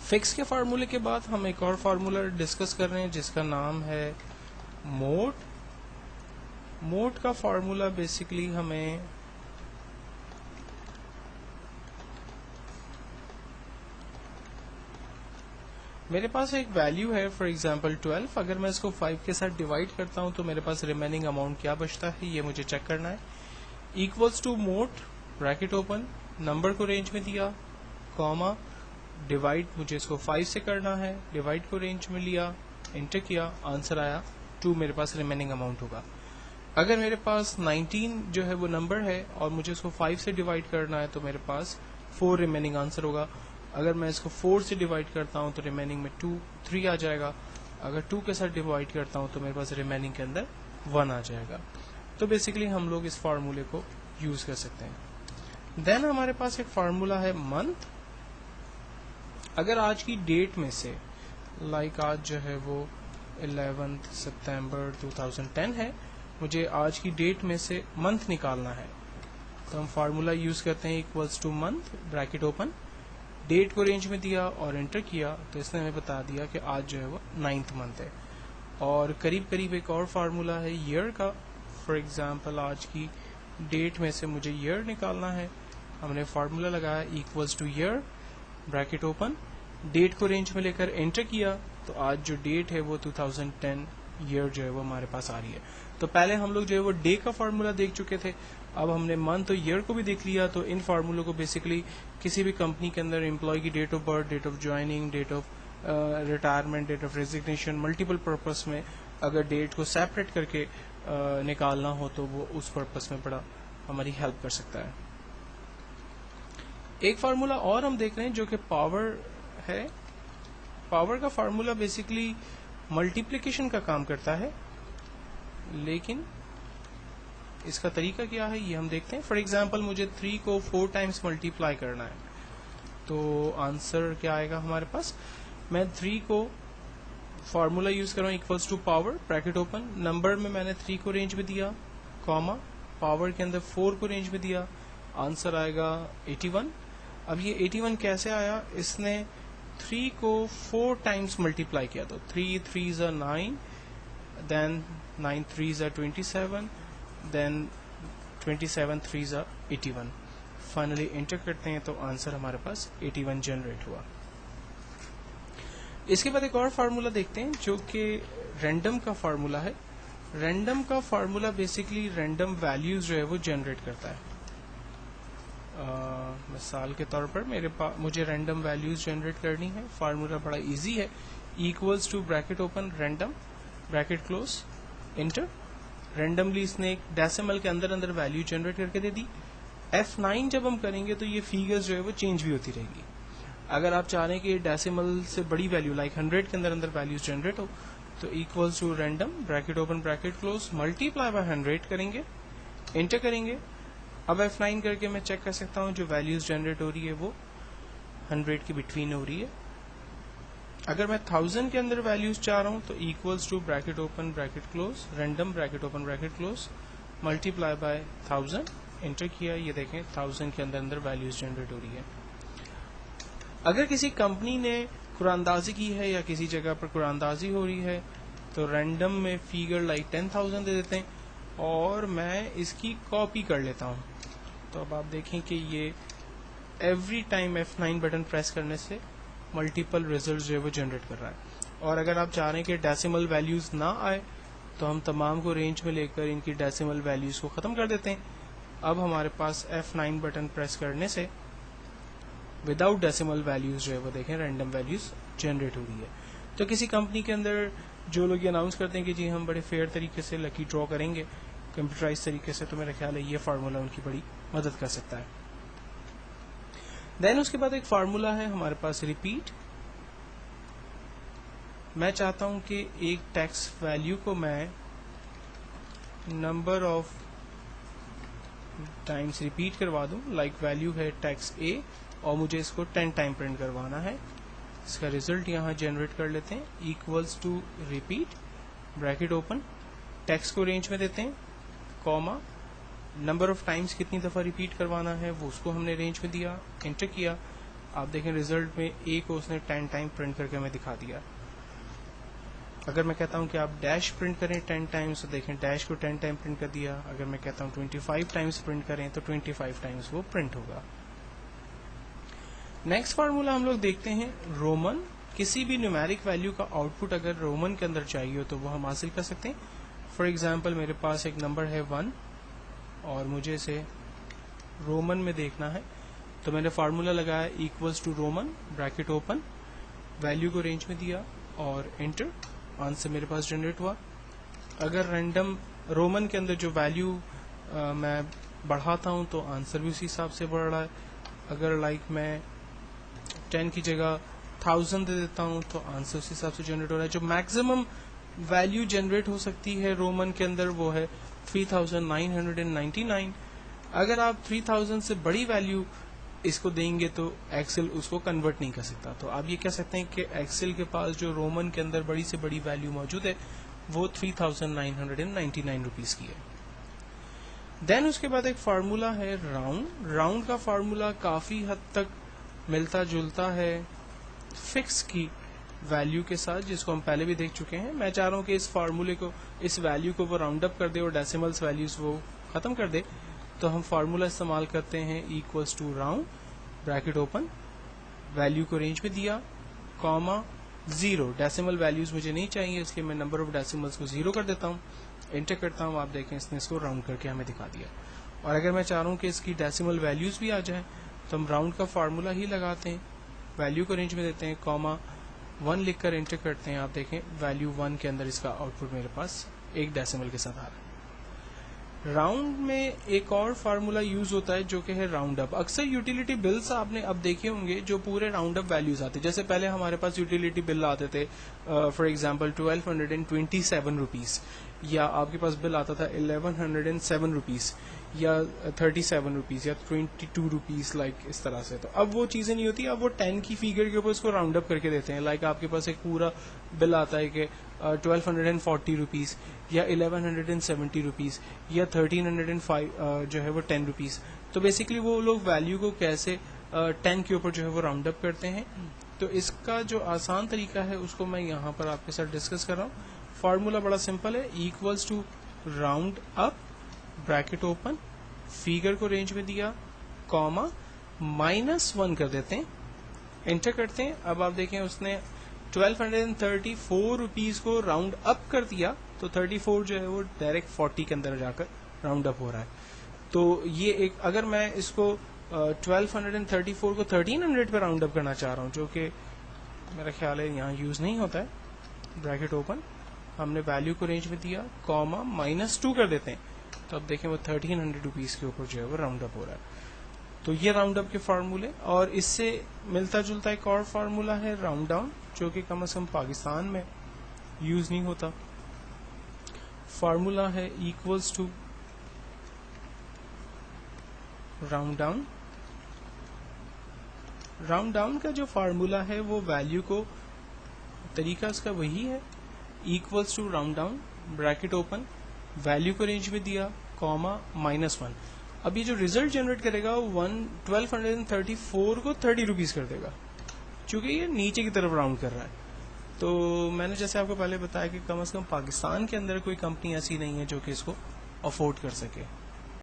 Fix کے فارمولے کے بعد ہم ایک اور فارمولا ڈسکس کر رہے ہیں جس کا نام ہے موڈ. موڈ کا فارمولا بیسیکلی ہمیں میرے پاس ایک ویلیو ہے فار ایگزامپل 12. اگر میں اس کو 5 کے ساتھ ڈیوائڈ کرتا ہوں تو میرے پاس ریمیننگ اماؤنٹ کیا بچتا ہے یہ مجھے چیک کرنا ہے. Equals to mod bracket open, number کو رینج میں دیا, کاما, ڈیوائڈ مجھے اس کو 5 سے کرنا ہے, ڈیوائڈ کو رینج میں لیا, انٹر کیا, آنسر آیا 2 میرے پاس ریمیننگ اماؤنٹ ہوگا. اگر میرے پاس 19 جو ہے وہ نمبر ہے اور مجھے اس کو 5 سے ڈیوائڈ کرنا ہے تو میرے پاس 4 ریمیننگ آنسر ہوگا. اگر میں اس کو 4 سے ڈیوائڈ کرتا ہوں تو ریمیننگ میں 3 آ جائے گا. اگر 2 کے ساتھ ڈیوائڈ کرتا ہوں تو میرے پاس ریمیننگ کے اندر 1 آ جائے گا. تو بیسیکلی ہم لوگ اس فارمولے کو یوز کر سکتے ہیں. دین ہمارے پاس ایک فارمولا ہے منتھ. اگر آج کی ڈیٹ میں سے لائک آج جو ہے وہ 11 سپتمبر 2010 ہے, مجھے آج کی ڈیٹ میں سے منتھ نکالنا ہے تو ہم فارمولا یوز کرتے ہیں equals to month bracket open, date کو رینج میں دیا اور انٹر کیا تو اس نے ہمیں بتا دیا کہ آج جو ہے وہ 9th منتھ ہے. اور قریب قریب ایک اور فارمولا ہے ایئر کا. فار ایگزامپل آج کی ڈیٹ میں سے مجھے ایئر نکالنا ہے, ہم نے فارمولا لگایا equals to year bracket open, date کو رینج میں لے کر انٹر کیا تو آج جو ڈیٹ ہے وہ 2010 ایئر جو ہے وہ ہمارے پاس آ رہی ہے. تو پہلے ہم لوگ جو ہے وہ ڈے کا فارمولا دیکھ چکے تھے, اب ہم نے منتھ اور ایئر کو بھی دیکھ لیا. تو ان فارمولوں کو بیسیکلی کسی بھی کمپنی کے اندر امپلائی کی date of birth, date of joining, date of retirement, date of resignation, multiple purpose میں اگر ڈیٹ کو سیپریٹ کر کے نکالنا ہو تو وہ اس پرپز میں بڑا ہماری ہیلپ کر سکتا ہے. ایک فارمولا اور ہم دیکھ رہے ہیں جو کہ پاور ہے. پاور کا فارمولا بیسیکلی ملٹیپلیکیشن کا کام کرتا ہے, لیکن اس کا طریقہ کیا ہے یہ ہم دیکھتے ہیں. فار ایگزامپل مجھے 3 کو 4 ٹائمس ملٹیپلائی کرنا ہے تو آنسر کیا آئے گا ہمارے پاس. میں 3 کو فارمولا یوز کر رہا ہوں equals to power bracket open, number میں نے 3 کو رینج میں دیا, کاما, پاور کے اندر 4 کو رینج میں دیا, آنسر آئے گا 81. اب یہ 81 کیسے آیا, اس نے 3 کو 4 ٹائمس ملٹیپلائی کیا تو 3 3s are 9, then 9 3s are 27, then 27 3s are 81. Finally enter کرتے ہیں تو آنسر ہمارے پاس 81 جنریٹ ہوا. اس کے بعد ایک اور فارمولا دیکھتے ہیں جو کہ رینڈم کا فارمولا ہے. رینڈم کا فارمولا بیسیکلی رینڈم ویلیوز جو ہے وہ جنریٹ کرتا ہے. مثال کے طور پر مجھے رینڈم ویلیوز جنریٹ کرنی ہے. فارمولا بڑا ایزی ہے, equals to bracket open random bracket close enter. Randomly اس نے ایک ڈیسیمل کے اندر اندر ویلیو جنریٹ کر کے دے دی. F9 جب ہم کریں گے تو یہ فیگرز جو ہے وہ چینج بھی ہوتی رہے گی. اگر آپ چاہ رہے ہیں کہ ڈیسیمل سے بڑی ویلیو لائک 100 کے اندر اندر ویلیوز جنریٹ ہو تو equals to random bracket open bracket close multiply by 100 کریں گے, انٹر کریں گے. اب F9 کر کے میں چیک کر سکتا ہوں جو ویلیوز جنریٹ ہو رہی ہے وہ 100 کے بٹوین ہو رہی ہے. اگر میں 1000 کے اندر ویلیوز چاہ رہا ہوں تو equals to bracket open bracket close random bracket open bracket close multiply by 1000, enter کیا. یہ دیکھیں 1000 کے اندر اندر ویلیوز جنریٹ ہو رہی ہے. اگر کسی کمپنی نے قرآن اندازی کی ہے یا کسی جگہ پر قرآن اندازی ہو رہی ہے تو رینڈم میں فیگر لائک 10,000 دے دیتے ہیں اور میں اس کی کاپی کر لیتا ہوں. تو اب آپ دیکھیں کہ یہ every time F9 button press کرنے سے ملٹیپل ریزلٹ جو ہے وہ جنریٹ کر رہا ہے. اور اگر آپ چاہ رہے ہیں کہ ڈیسیمل ویلیوز نہ آئے تو ہم تمام کو رینج میں لے کر ان کی ڈیسیمل ویلیوز کو ختم کر دیتے ہیں. اب ہمارے پاس F9 بٹن پریس کرنے سے وداؤٹ ڈیسیمل ویلیوز جو ہے وہ دیکھیں رینڈم ویلیوز جنریٹ ہو رہی ہے. تو کسی کمپنی کے اندر جو لوگ یہ اناؤنس کرتے ہیں کہ جی ہم بڑے فیئر طریقے سے لکی ڈرا کریں گے کمپیوٹرائز طریقے سے, تو میرا خیال ہے یہ فارمولا ان کی بڑی مدد کر سکتا ہے. دین اس کے بعد ایک فارمولا ہے ہمارے پاس ریپیٹ. میں چاہتا ہوں کہ ایک ٹیکس ویلیو کو میں نمبر آف ٹائمس ریپیٹ کروا دوں. لائک ویلیو ہے ٹیکس اے اور مجھے اس کو 10 ٹائم پرنٹ کروانا ہے. اس کا ریزلٹ یہاں جنریٹ کر لیتے ہیں equals to repeat bracket open, text کو رینج میں دیتے ہیں, کاما, نمبر آف ٹائمس کتنی دفعہ ریپیٹ کروانا ہے وہ اس کو ہم نے رینج میں دیا, انٹر کیا. آپ دیکھیں ریزلٹ میں A کو اس نے 10 ٹائم پرنٹ کر کے ہمیں دکھا دیا. اگر میں کہتا ہوں کہ آپ ڈیش پرنٹ کریں 10 ٹائمز تو دیکھیں ڈیش کو 10 ٹائم پرنٹ کر دیا. اگر میں کہتا ہوں 25 ٹائمز پرنٹ کریں تو 25 ٹائمز وہ پرنٹ ہوگا. نیکسٹ فارمولا ہم لوگ دیکھتے ہیں رومن. کسی بھی نیومیرک ویلیو کا آؤٹ پٹ اگر رومن کے اندر چاہیے ہو تو وہ ہم حاصل کر سکتے ہیں. فار ایگزامپل میرے پاس ایک نمبر ہے 1 اور مجھے اسے رومن میں دیکھنا ہے, تو میں نے فارمولا لگایا equals to roman bracket open, value کو رینج میں دیا اور انٹر, آنسر میرے پاس جنریٹ ہوا. اگر رینڈم رومن کے اندر جو ویلیو میں بڑھاتا ہوں تو آنسر بھی اسی حساب سے بڑھ رہا ہے. اگر لائک میں 10 کی جگہ 1000 دے دیتا ہوں تو آنسر اسی حساب سے جنریٹ ہو رہا ہے. جو میکسیمم ویلیو جنریٹ ہو سکتی ہے رومن کے اندر وہ ہے 3999. اگر آپ 3000 سے بڑی ویلیو اس کو دیں گے تو ایکسل اس کو کنورٹ نہیں کر سکتا. تو آپ یہ کہہ سکتے ہیں کہ ایکسل کے پاس جو رومن کے اندر بڑی سے بڑی ویلیو موجود ہے وہ 3999 روپیز کی ہے. دین اس کے بعد ایک فارمولا ہے راؤنڈ. راؤنڈ کا فارمولا کافی حد تک ملتا جلتا ہے فکس کی ویلیو کے ساتھ, جس کو ہم پہلے بھی دیکھ چکے ہیں. میں چاہ رہا ہوں کہ اس فارمولے کو, اس ویلیو کو وہ راؤنڈ اپ کر دے اور ڈیسیملز ویلیوز وہ ختم کر دے. تو ہم فارمولا استعمال کرتے ہیں equals to round bracket open, value کو رینج میں دیا, کاما 0. ڈیسیمل ویلیوز مجھے نہیں چاہیے اس لیے میں نمبر آف ڈیسیملز کو 0 کر دیتا ہوں, انٹر کرتا ہوں. آپ دیکھیں اس نے اس کو راؤنڈ کر کے ہمیں دکھا دیا. اور اگر میں چاہ رہا ہوں کہ اس کی ڈیسیمل ویلیوز بھی آ جائیں تو ہم راؤنڈ کا فارمولا ہی لگاتے ہیں, ویلیو کو رینج میں دیتے ہیں, کاما 1 لکھ کر انٹر کرتے ہیں. آپ دیکھیں ویلیو 1 کے اندر اس کا آؤٹ پٹ میرے پاس ایک ڈیسیمل کے ساتھ آ رہا ہے. راؤنڈ میں ایک اور فارمولا یوز ہوتا ہے جو کہ ہے راؤنڈ اپ. اکثر یوٹیلیٹی بلز آپ نے اب دیکھے ہوں گے جو پورے راؤنڈ اپ ویلیوز آتے, جیسے پہلے ہمارے پاس یوٹیلیٹی بل آتے تھے فار ایگزامپل 1227 روپیز, یا آپ کے پاس بل آتا تھا 1107 روپیز یا 37 روپیز یا 22 روپیز, لائک اس طرح سے. تو اب وہ چیزیں نہیں ہوتی, اب وہ 10 کی فیگر کے اوپر اس کو راؤنڈ اپ کر کے دیتے ہیں. لائک آپ کے پاس ایک پورا بل آتا ہے کہ 1240 روپیز یا 1170 روپیز یا 1305 جو ہے وہ 10 روپیز. تو بیسکلی وہ لوگ ویلیو کو کیسے 10 کے اوپر جو ہے وہ راؤنڈ اپ کرتے ہیں. تو اس کا جو آسان طریقہ ہے اس کو میں یہاں پر آپ کے ساتھ ڈسکس کر رہا ہوں. فارمولا بڑا سمپل ہے, equals to round up bracket open, figure کو رینج میں دیا, کاما -1 کر دیتے ہیں, انٹر کرتے ہیں. اب آپ دیکھیں اس نے 1234 روپیز کو راؤنڈ اپ کر دیا, تو 34 جو ہے وہ ڈائریکٹ 40 کے اندر جا کر راؤنڈ اپ ہو رہا ہے. تو یہ ایک, اگر میں اس کو 1234 کو 1300 پہ راؤنڈ اپ کرنا چاہ رہا ہوں, جو کہ میرا خیال ہے یہاں یوز نہیں ہوتا ہے, بریکٹ اوپن, ہم نے ویلیو کو رینج میں دیا, کاما -2 کر دیتے ہیں. تو اب دیکھیں وہ 1300 روپیز کے اوپر جو ہے وہ راؤنڈ اپ ہو رہا ہے. تو یہ راؤنڈ اپ کے فارمولے. اور اس سے ملتا جلتا ایک اور فارمولا ہے راؤنڈ ڈاؤن, جو کہ کم از کم پاکستان میں یوز نہیں ہوتا. فارمولا ہے equals to round down. Round down کا جو فارمولا ہے وہ ویلیو کو, طریقہ اس کا وہی ہے, equals to round down bracket open, value کو رینج میں دیا, کاما -1. اب یہ جو ریزلٹ جنریٹ کرے گا 1234 کو 30 روپیز کر دے گا, چونکہ یہ نیچے کی طرف راؤنڈ کر رہا ہے. تو میں نے جیسے آپ کو پہلے بتایا کہ کم از کم پاکستان کے اندر کوئی کمپنی ایسی نہیں ہے جو کہ اس کو افورڈ کر سکے.